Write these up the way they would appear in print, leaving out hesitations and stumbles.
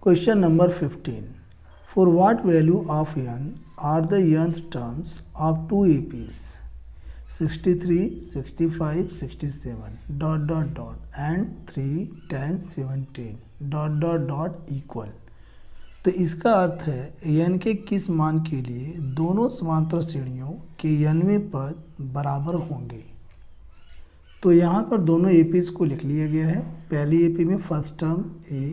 Question number 15. For what value of n are the nth terms of two APs 63, 65, 67 and 3, 10, 17 equal? तो इसका अर्थ है n के किस मान के लिए दोनों समांतर श्रेणियों के nवें पद बराबर होंगे। तो यहाँ पर दोनों एपीज को लिख लिया गया है। पहली एपी में first term a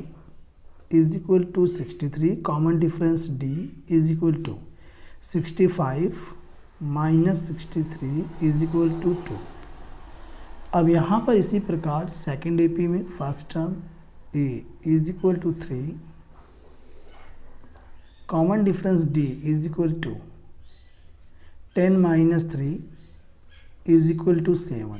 is equal to 63, common difference d is equal to 65 minus 63 is equal to 2। अब यहाँ पर इसी प्रकार सेकेंड एपी में first term a is equal to 3, common difference d is equal to 10 minus 3 is equal to 7।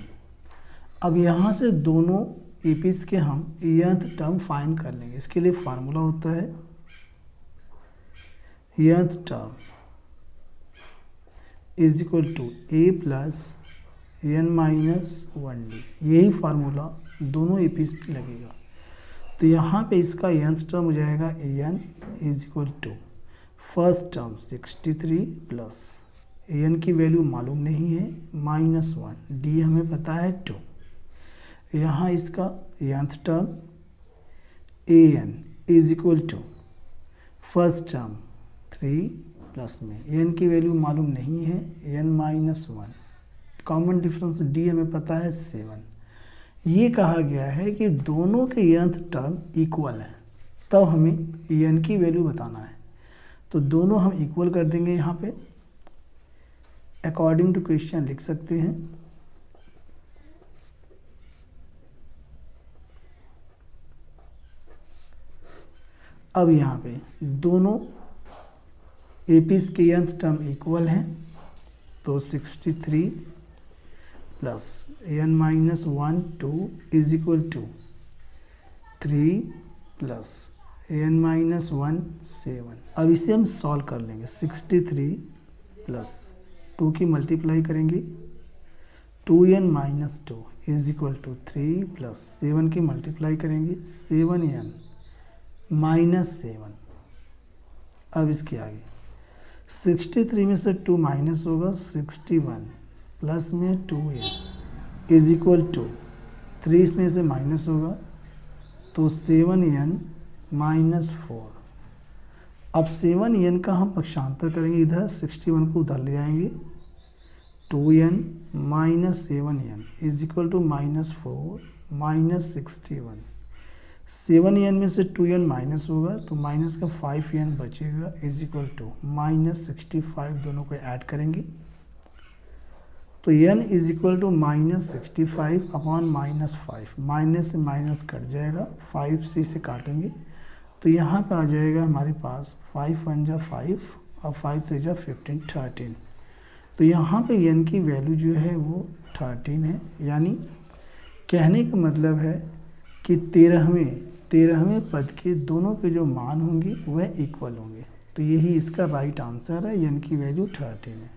अब यहाँ से दोनों एपीज के हम nth टर्म फाइंड कर लेंगे। इसके लिए फार्मूला होता है nth term is equal to a plus n minus 1d। यही फार्मूला दोनों एपीज पे लगेगा। तो यहाँ पे इसका nth टर्म हो जाएगा an is equal to first term 63 plus an की वैल्यू मालूम नहीं है माइनस 1, d हमें पता है 2। यहाँ इसका nth term an is equal to first term 3 plus में n की वैल्यू मालूम नहीं है n minus 1, common difference d हमें पता है 7। ये कहा गया है कि दोनों के nth टर्म इक्वल हैं, तब हमें n की वैल्यू बताना है। तो दोनों हम इक्वल कर देंगे। यहाँ पे अकॉर्डिंग टू क्वेश्चन लिख सकते हैं। अब यहाँ पे दोनों एपीज के nth टर्म इक्वल हैं, तो 63 plus n minus 1 2 is equal to 3 plus n minus 1 7। अब इसे हम सॉल्व कर लेंगे। 63 प्लस 2 की मल्टीप्लाई करेंगे 2n minus 2 is equal to 3 plus 7 की मल्टीप्लाई करेंगे 7n माइनस 7। अब इसके आगे 63 में से 2 माइनस होगा 61 प्लस में 2n इज इक्वल टू 3 इसमें से माइनस होगा तो 7n माइनस 4। अब 7n का हम पक्षांतर करेंगे, इधर 61 को उधर ले जाएंगे। 2n minus 7n is equal to minus 4 minus 61। 7n में से 2n माइनस होगा तो माइनस का 5n बचेगा इज इक्वल टू माइनस 65। दोनों को ऐड करेंगे तो n is equal to minus 65 upon minus 5। Minus से माइनस कट जाएगा, 5 से इसे काटेंगे तो यहाँ पे आ जाएगा हमारे पास 5 1 जा 5 और 5 3 जा 15 13। तो यहाँ पे n की वैल्यू जो है वो 13 है। यानी कहने का मतलब है कि 13वें पद के दोनों के जो मान होंगे वह इक्वल होंगे। तो यही इसका राइट आंसर है, n की वैल्यू 13 है।